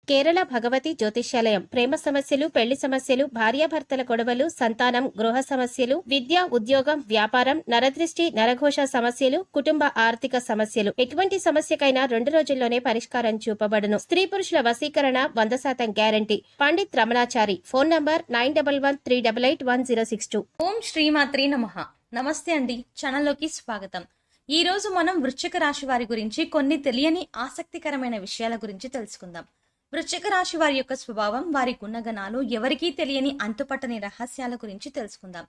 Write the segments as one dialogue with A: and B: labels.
A: కేరళ భగవతి జ్యోతిష్యాలయం. ప్రేమ సమస్యలు, పెళ్లి సమస్యలు, భార్యాభర్తల గొడవలు, సంతానం, గృహ సమస్యలు, విద్య, ఉద్యోగం, వ్యాపారం, నరదృష్టి, నరఘోష సమస్యలు, కుటుంబ ఆర్థిక సమస్యలు, ఎటువంటి సమస్యకైనా 2 రోజుల్లోనే పరిష్కారం చూపబడును. స్త్రీ పురుషుల వశీకరణ 100% guarantee. Pandit Ramanachari. Phone number 9113881062.
B: ఓం శ్రీమాత్రే నమః. నమస్తే అండి, ఛానల్లోకి స్వాగతం. ఈ రోజు మనం వృశ్చిక రాశి వారి గురించి కొన్ని తెలియని ఆసక్తికరమైన విషయాల గురించి తెలుసుకుందాం. వృశ్చిక రాశి వారి యొక్క స్వభావం, వారి గుణగణాలు, ఎవరికీ తెలియని అంతుపట్టని రహస్యాల గురించి తెలుసుకుందాం.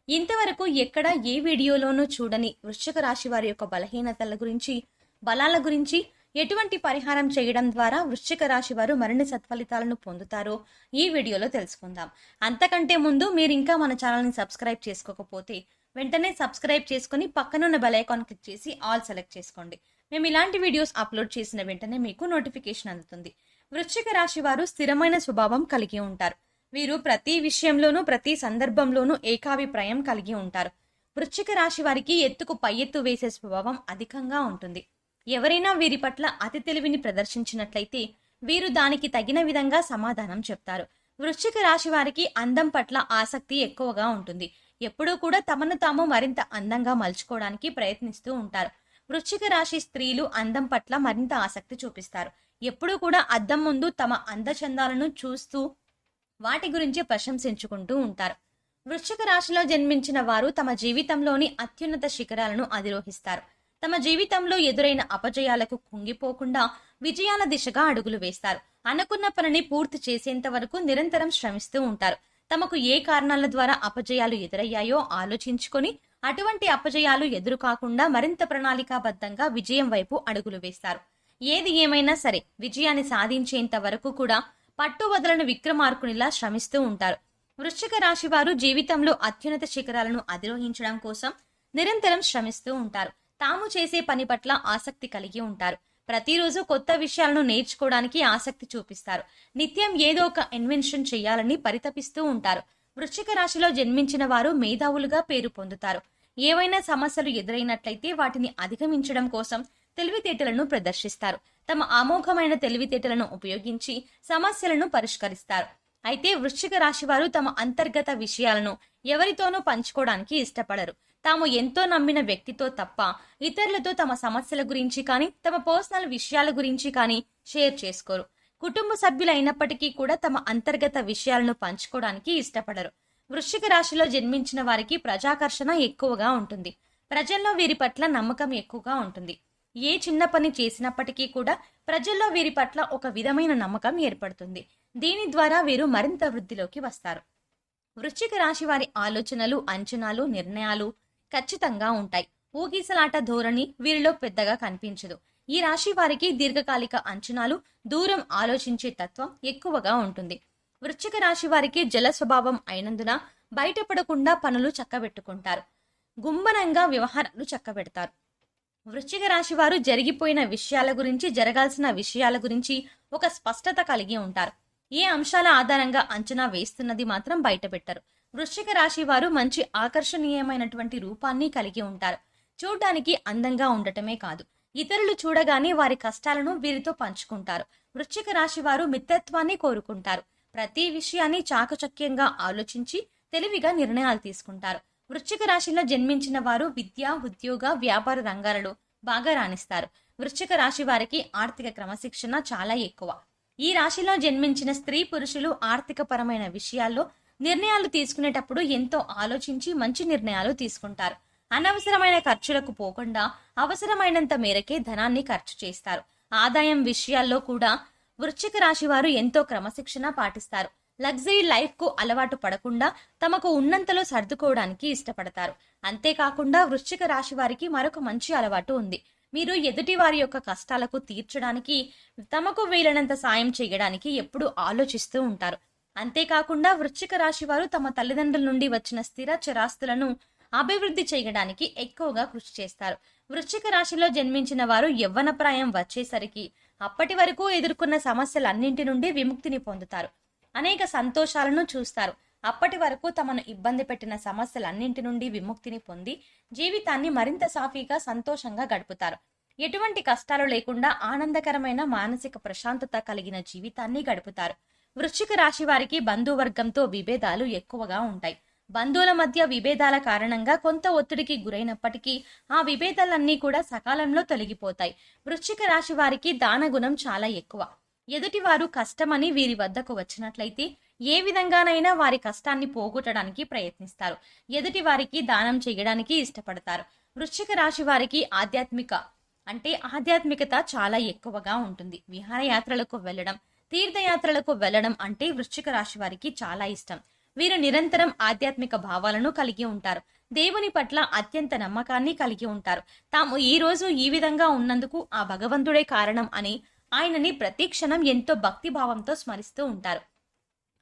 B: ఇంతవరకు ఎక్కడ ఏ వీడియోలోనూ చూడని వృశ్చిక రాశి వారి యొక్క బలహీనతల గురించి, బలాల గురించి, ఎటువంటి పరిహారం చేయడం ద్వారా వృశ్చిక రాశి వారు మరిన్ని సత్ఫలితాలను పొందుతారో ఈ వీడియోలో తెలుసుకుందాం. అంతకంటే ముందు మీరు ఇంకా మన ఛానల్ని సబ్స్క్రైబ్ చేసుకోకపోతే వెంటనే సబ్స్క్రైబ్ చేసుకుని పక్కనున్న బెల్ ఐకాన్ క్లిక్ చేసి ఆల్ సెలెక్ట్ చేసుకోండి. మేము ఇలాంటి వీడియోస్ అప్లోడ్ చేసిన వెంటనే మీకు నోటిఫికేషన్ అందుతుంది. వృశ్చిక రాశి వారు స్థిరమైన స్వభావం కలిగి ఉంటారు. వీరు ప్రతి విషయంలోనూ, ప్రతి సందర్భంలోనూ ఏకాభిప్రాయం కలిగి ఉంటారు. వృశ్చిక రాశి వారికి ఎత్తుకు పై ఎత్తు వేసే స్వభావం అధికంగా ఉంటుంది. ఎవరైనా వీరి పట్ల అతి తెలివిని ప్రదర్శించినట్లయితే వీరు దానికి తగిన విధంగా సమాధానం చెప్తారు. వృశ్చిక రాశి వారికి అందం పట్ల ఆసక్తి ఎక్కువగా ఉంటుంది. ఎప్పుడూ కూడా తమను తాము మరింత అందంగా మలుచుకోవడానికి ప్రయత్నిస్తూ ఉంటారు. వృశ్చిక రాశి స్త్రీలు అందం పట్ల మరింత ఆసక్తి చూపిస్తారు. ఎప్పుడూ కూడా అద్దం ముందు తమ అందచందాలను చూస్తూ వాటి గురించి ప్రశంసించుకుంటూ ఉంటారు. వృశ్చిక రాశిలో జన్మించిన వారు తమ జీవితంలోని అత్యున్నత శిఖరాలను అధిరోహిస్తారు. తమ జీవితంలో ఎదురైన అపజయాలకు కుంగిపోకుండా విజయాల దిశగా అడుగులు వేస్తారు. అనుకున్న పనిని పూర్తి చేసేంత వరకు నిరంతరం శ్రమిస్తూ ఉంటారు. తమకు ఏ కారణాల ద్వారా అపజయాలు ఎదురయ్యాయో ఆలోచించుకొని అటువంటి అపజయాలు ఎదురు కాకుండా మరింత ప్రణాళికాబద్ధంగా విజయం వైపు అడుగులు వేస్తారు. ఏది ఏమైనా సరే విజయాన్ని సాధించేంత వరకు కూడా పట్టువదలని విక్రమార్కునిలా శ్రమిస్తూ ఉంటారు. వృశ్చిక రాశి వారు జీవితంలో అత్యున్నత శిఖరాలను అధిరోహించడం కోసం నిరంతరం శ్రమిస్తూ ఉంటారు. తాము చేసే పని పట్ల ఆసక్తి కలిగి ఉంటారు. ప్రతిరోజు కొత్త విషయాలను నేర్చుకోవడానికి ఆసక్తి చూపిస్తారు. నిత్యం ఏదో ఒక ఇన్వెన్షన్ చేయాలని పరితపిస్తూ ఉంటారు. వృశ్చిక రాశిలో జన్మించిన వారు మేధావులుగా పేరు పొందుతారు. ఏవైనా సమస్యలు ఎదురైనట్లయితే వాటిని అధిగమించడం కోసం తెలివితేటలను ప్రదర్శిస్తారు. తమ అమోఘమైన తెలివితేటలను ఉపయోగించి సమస్యలను పరిష్కరిస్తారు. అయితే వృశ్చిక రాశి వారు తమ అంతర్గత విషయాలను ఎవరితోనూ పంచుకోవడానికి ఇష్టపడరు. తాము ఎంతో నమ్మిన వ్యక్తితో తప్ప ఇతరులతో తమ సమస్యల గురించి కానీ, తమ పర్సనల్ విషయాల గురించి కానీ షేర్ చేసుకోరు. కుటుంబ సభ్యులు అయినప్పటికీ కూడా తమ అంతర్గత విషయాలను పంచుకోవడానికి ఇష్టపడరు. వృశ్చిక రాశిలో జన్మించిన వారికి ప్రజాకర్షణ ఎక్కువగా ఉంటుంది. ప్రజల్లో వీరి పట్ల నమ్మకం ఎక్కువగా ఉంటుంది. ఏ చిన్న పని చేసినప్పటికీ కూడా ప్రజల్లో వీరి పట్ల ఒక విధమైన నమ్మకం ఏర్పడుతుంది. దీని ద్వారా వీరు మరింత వృద్ధిలోకి వస్తారు. వృశ్చిక రాశి వారి ఆలోచనలు, అంచనాలు, నిర్ణయాలు ఖచ్చితంగా ఉంటాయి. ఊగిసలాట ధోరణి వీరిలో పెద్దగా కనిపించదు. ఈ రాశి వారికి దీర్ఘకాలిక అంచనాలు, దూరం ఆలోచించే తత్వం ఎక్కువగా ఉంటుంది. వృశ్చిక రాశి వారికి జల స్వభావం అయినందున బయటపడకుండా పనులు చక్కబెట్టుకుంటారు. గుంభనంగా వ్యవహారాలు చక్కబెడతారు. వృశ్చిక రాశి వారు జరిగిపోయిన విషయాల గురించి, జరగాల్సిన విషయాల గురించి ఒక స్పష్టత కలిగి ఉంటారు. ఏ అంశాల ఆధారంగా అంచనా వేస్తున్నది మాత్రం బయటపెట్టరు. వృశ్చిక రాశి వారు మంచి ఆకర్షణీయమైనటువంటి రూపాన్ని కలిగి ఉంటారు. చూడ్డానికి అందంగా ఉండటమే కాదు, ఇతరులు చూడగానే వారి కష్టాలను వీరితో పంచుకుంటారు. వృశ్చిక రాశి వారు మిత్రత్వాన్ని కోరుకుంటారు. ప్రతి విషయాన్ని చాకచక్యంగా ఆలోచించి తెలివిగా నిర్ణయాలు తీసుకుంటారు. వృశ్చిక రాశిలో జన్మించిన వారు విద్య, ఉద్యోగ, వ్యాపార రంగాలలో బాగా రాణిస్తారు. వృశ్చిక రాశి వారికి ఆర్థిక క్రమశిక్షణ చాలా ఎక్కువ. ఈ రాశిలో జన్మించిన స్త్రీ పురుషులు ఆర్థిక పరమైన విషయాల్లో నిర్ణయాలు తీసుకునేటప్పుడు ఎంతో ఆలోచించి మంచి నిర్ణయాలు తీసుకుంటారు. అనవసరమైన ఖర్చులకు పోకుండా అవసరమైనంత మేరకే ధనాన్ని ఖర్చు చేస్తారు. ఆదాయం విషయాల్లో కూడా వృశ్చిక రాశి వారు ఎంతో క్రమశిక్షణ పాటిస్తారు. లగ్జరీ లైఫ్ కు అలవాటు పడకుండా తమకు ఉన్నంతలో సర్దుకోవడానికి ఇష్టపడతారు. అంతేకాకుండా వృశ్చిక రాశి వారికి మరొక మంచి అలవాటు ఉంది. మీరు ఎదుటి వారి యొక్క కష్టాలకు తీర్చడానికి, తమకు వీలైనంత సాయం చేయడానికి ఎప్పుడూ ఆలోచిస్తూ ఉంటారు. అంతేకాకుండా వృశ్చిక రాశి వారు తమ తల్లిదండ్రుల నుండి వచ్చిన స్థిర చరాస్తులను అభివృద్ధి చేయడానికి ఎక్కువగా కృషి చేస్తారు. వృశ్చిక రాశిలో జన్మించిన వారు యవ్వనప్రాయం వచ్చేసరికి అప్పటి వరకు ఎదుర్కొన్న సమస్యలన్నింటి నుండి విముక్తిని పొందుతారు. అనేక సంతోషాలను చూస్తారు. అప్పటి వరకు తమను ఇబ్బంది పెట్టిన సమస్యలన్నింటి నుండి విముక్తిని పొంది జీవితాన్ని మరింత సాఫీగా, సంతోషంగా గడుపుతారు. ఎటువంటి కష్టాలు లేకుండా ఆనందకరమైన మానసిక ప్రశాంతత కలిగిన జీవితాన్ని గడుపుతారు. వృశ్చిక రాశి వారికి బంధువర్గంతో విభేదాలు ఎక్కువగా ఉంటాయి. బంధువుల మధ్య విభేదాల కారణంగా కొంత ఒత్తిడికి గురైనప్పటికీ ఆ విభేదాలన్నీ కూడా సకాలంలో తొలగిపోతాయి. వృశ్చిక రాశి వారికి దానగుణం చాలా ఎక్కువ. ఎదుటివారు కష్టమని వీరి వద్దకు వచ్చినట్లయితే ఏ విధంగానైనా వారి కష్టాన్ని పోగొట్టడానికి ప్రయత్నిస్తారు. ఎదుటి వారికి దానం చేయడానికి ఇష్టపడతారు. వృశ్చిక రాశి వారికి ఆధ్యాత్మికత చాలా ఎక్కువగా ఉంటుంది. విహారయాత్రలకు వెళ్ళడం, తీర్థయాత్రలకు వెళ్ళడం అంటే వృశ్చిక రాశి వారికి చాలా ఇష్టం. వీరు నిరంతరం ఆధ్యాత్మిక భావాలను కలిగి ఉంటారు. దేవుని పట్ల అత్యంత నమ్మకాన్ని కలిగి ఉంటారు. తాము ఈ రోజు ఈ విధంగా ఉన్నందుకు ఆ భగవంతుడే కారణం అని ఆయనని ప్రతి క్షణం ఎంతో భక్తి భావంతో స్మరిస్తూ ఉంటారు.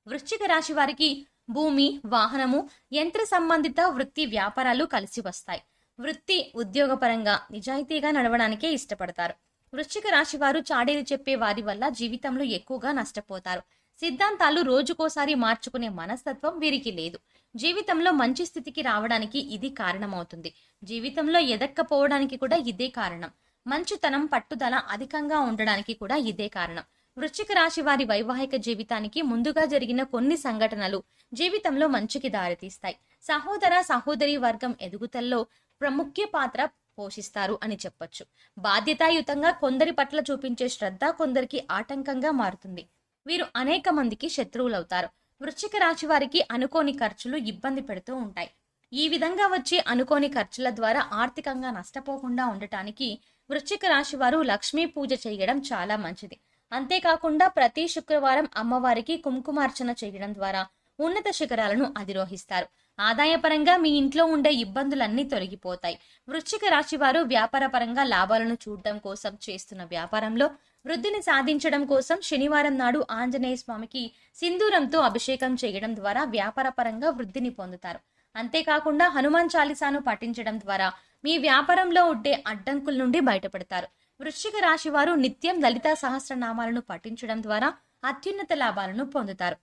B: వృశ్చిక రాశి వారికి భూమి, వాహనము, యంత్ర సంబంధిత వృత్తి వ్యాపారాలు కలిసి వస్తాయి. వృత్తి ఉద్యోగపరంగా నిజాయితీగా నడవడానికే ఇష్టపడతారు. వృశ్చిక రాశి వారు చాడీలు చెప్పే వారి వల్ల జీవితంలో ఎక్కువగా నష్టపోతారు. సిద్ధాంతాలు రోజుకోసారి మార్చుకునే మనస్తత్వం వీరికి లేదు. జీవితంలో మంచి స్థితికి రావడానికి ఇది కారణమవుతుంది. జీవితంలో ఎదక్కపోవడానికి కూడా ఇదే కారణం. మంచితనం, పట్టుదల అధికంగా ఉండడానికి కూడా ఇదే కారణం. వృశ్చిక రాశి వారి వైవాహిక జీవితానికి ముందుగా జరిగిన కొన్ని సంఘటనలు జీవితంలో మంచికి దారితీస్తాయి. సహోదర సహోదరి వర్గం ఎదుగుదలలో ప్రముఖ పాత్ర పోషిస్తారు అని చెప్పొచ్చు. బాధ్యతాయుతంగా కొందరి పట్ల చూపించే శ్రద్ధ కొందరికి ఆటంకంగా మారుతుంది. వీరు అనేక మందికి శత్రువులవుతారు. వృశ్చిక రాశి వారికి అనుకోని ఖర్చులు ఇబ్బంది పెడుతూ ఉంటాయి. ఈ విధంగా వచ్చే అనుకోని ఖర్చుల ద్వారా ఆర్థికంగా నష్టపోకుండా ఉండటానికి వృశ్చిక రాశి వారు లక్ష్మీ పూజ చేయడం చాలా మంచిది. అంతేకాకుండా ప్రతి శుక్రవారం అమ్మవారికి కుంకుమార్చన చేయడం ద్వారా ఉన్నత శిఖరాలను అధిరోహిస్తారు. ఆదాయపరంగా మీ ఇంట్లో ఉండే ఇబ్బందులన్నీ తొలగిపోతాయి. వృశ్చిక రాశి వారు వ్యాపారపరంగా లాభాలను చూడడం కోసం చేస్తున్న వ్యాపారంలో వృద్ధిని సాధించడం కోసం శనివారం నాడు ఆంజనేయ స్వామికి సింధూరంతో అభిషేకం చేయడం ద్వారా వ్యాపారపరంగా వృద్ధిని పొందుతారు. అంతేకాకుండా హనుమాన్ చాలీసాను పఠించడం ద్వారా మీ వ్యాపారంలో ఉండే అడ్డంకుల నుండి బయటపడతారు. వృశ్చిక రాశి వారు నిత్యం లలితా సహస్రనామాలను పఠించడం ద్వారా అత్యున్నత లాభాలను పొందుతారు.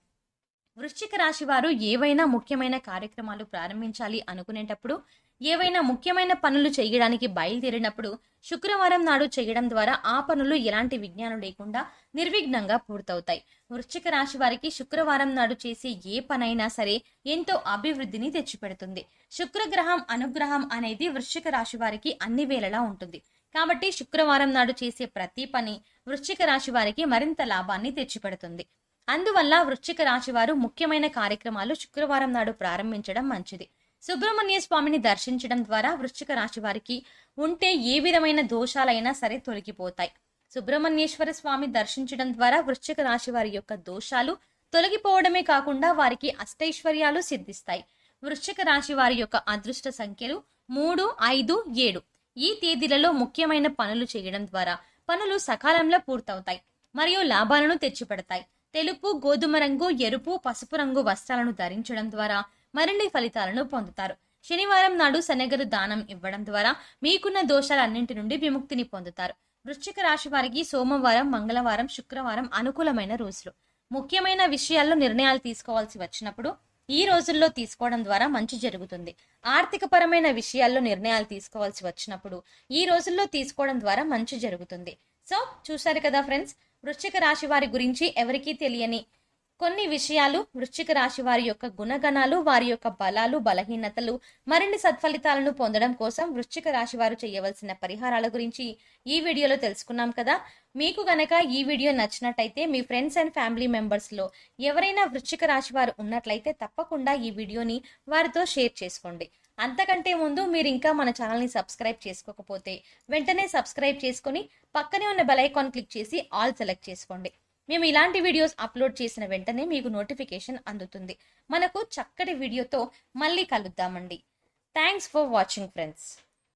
B: వృశ్చిక రాశి వారు ఏవైనా ముఖ్యమైన కార్యక్రమాలు ప్రారంభించాలి అనుకునేటప్పుడు, ఏవైనా ముఖ్యమైన పనులు చేయడానికి బయలుదేరినప్పుడు శుక్రవారం నాడు చేయడం ద్వారా ఆ పనులు ఎలాంటి విఘ్నాలు లేకుండా నిర్విఘ్నంగా పూర్తవుతాయి. వృశ్చిక రాశి వారికి శుక్రవారం నాడు చేసే ఏ పనైనా సరే ఎంతో అభివృద్ధిని తెచ్చిపెడుతుంది. శుక్రగ్రహం అనుగ్రహం అనేది వృశ్చిక రాశి వారికి అన్ని వేళలా ఉంటుంది. కాబట్టి శుక్రవారం నాడు చేసే ప్రతి పని వృశ్చిక రాశి వారికి మరింత లాభాన్ని తెచ్చిపెడుతుంది. అందువల్ల వృశ్చిక రాశి వారు ముఖ్యమైన కార్యక్రమాలు శుక్రవారం నాడు ప్రారంభించడం మంచిది. సుబ్రహ్మణ్య స్వామిని దర్శించడం ద్వారా వృశ్చిక రాశి వారికి ఉంటే ఏ విధమైన దోషాలైనా సరే తొలగిపోతాయి. సుబ్రహ్మణ్యేశ్వర స్వామి దర్శించడం ద్వారా వృశ్చిక రాశి వారి యొక్క దోషాలు తొలగిపోవడమే కాకుండా వారికి అష్టైశ్వర్యాలు సిద్ధిస్తాయి. వృశ్చిక రాశి వారి యొక్క అదృష్ట సంఖ్యలు 3, 5, 7. ఈ తేదీలలో ముఖ్యమైన పనులు చేయడం ద్వారా పనులు సకాలంలో పూర్తవుతాయి మరియు లాభాలను తెచ్చిపెడతాయి. తెలుపు, గోధుమ రంగు, ఎరుపు, పసుపు రంగు వస్త్రాలను ధరించడం ద్వారా మరిన్ని ఫలితాలను పొందుతారు. శనివారం నాడు శనగలు దానం ఇవ్వడం ద్వారా మీకున్న దోషాలన్నింటి నుండి విముక్తిని పొందుతారు. వృశ్చిక రాశి వారికి సోమవారం, మంగళవారం, శుక్రవారం అనుకూలమైన రోజులు. ముఖ్యమైన విషయాల్లో నిర్ణయాలు తీసుకోవాల్సి వచ్చినప్పుడు ఈ రోజుల్లో తీసుకోవడం ద్వారా మంచి జరుగుతుంది. ఆర్థిక పరమైన విషయాల్లో నిర్ణయాలు తీసుకోవాల్సి వచ్చినప్పుడు ఈ రోజుల్లో తీసుకోవడం ద్వారా మంచి జరుగుతుంది. సో చూసారు కదా ఫ్రెండ్స్, వృశ్చిక రాశి వారి గురించి ఎవరికీ తెలియని కొన్ని విషయాలు, వృశ్చిక రాశి వారి యొక్క గుణగణాలు, వారి యొక్క బలాలు, బలహీనతలు, మరిన్ని సత్ఫలితాలను పొందడం కోసం వృశ్చిక రాశి వారు చేయవలసిన పరిహారాల గురించి ఈ వీడియోలో తెలుసుకున్నాం కదా. మీకు గనక ఈ వీడియో నచ్చినట్టయితే మీ ఫ్రెండ్స్ అండ్ ఫ్యామిలీ మెంబర్స్ లో ఎవరైనా వృశ్చిక రాశి వారు ఉన్నట్లయితే తప్పకుండా ఈ వీడియోని వారితో షేర్ చేసుకోండి. అంతకంటే ముందు మీరు ఇంకా మన ఛానల్ని సబ్స్క్రైబ్ చేసుకోకపోతే వెంటనే సబ్స్క్రైబ్ చేసుకుని పక్కనే ఉన్న బెల్ ఐకాన్ క్లిక్ చేసి ఆల్ సెలెక్ట్ చేసుకోండి. మేము ఇలాంటి వీడియోస్ అప్లోడ్ చేసిన వెంటనే మీకు నోటిఫికేషన్ అందుతుంది. మనకు చక్కటి వీడియోతో మళ్ళీ కలుద్దామండి. Thanks for watching friends.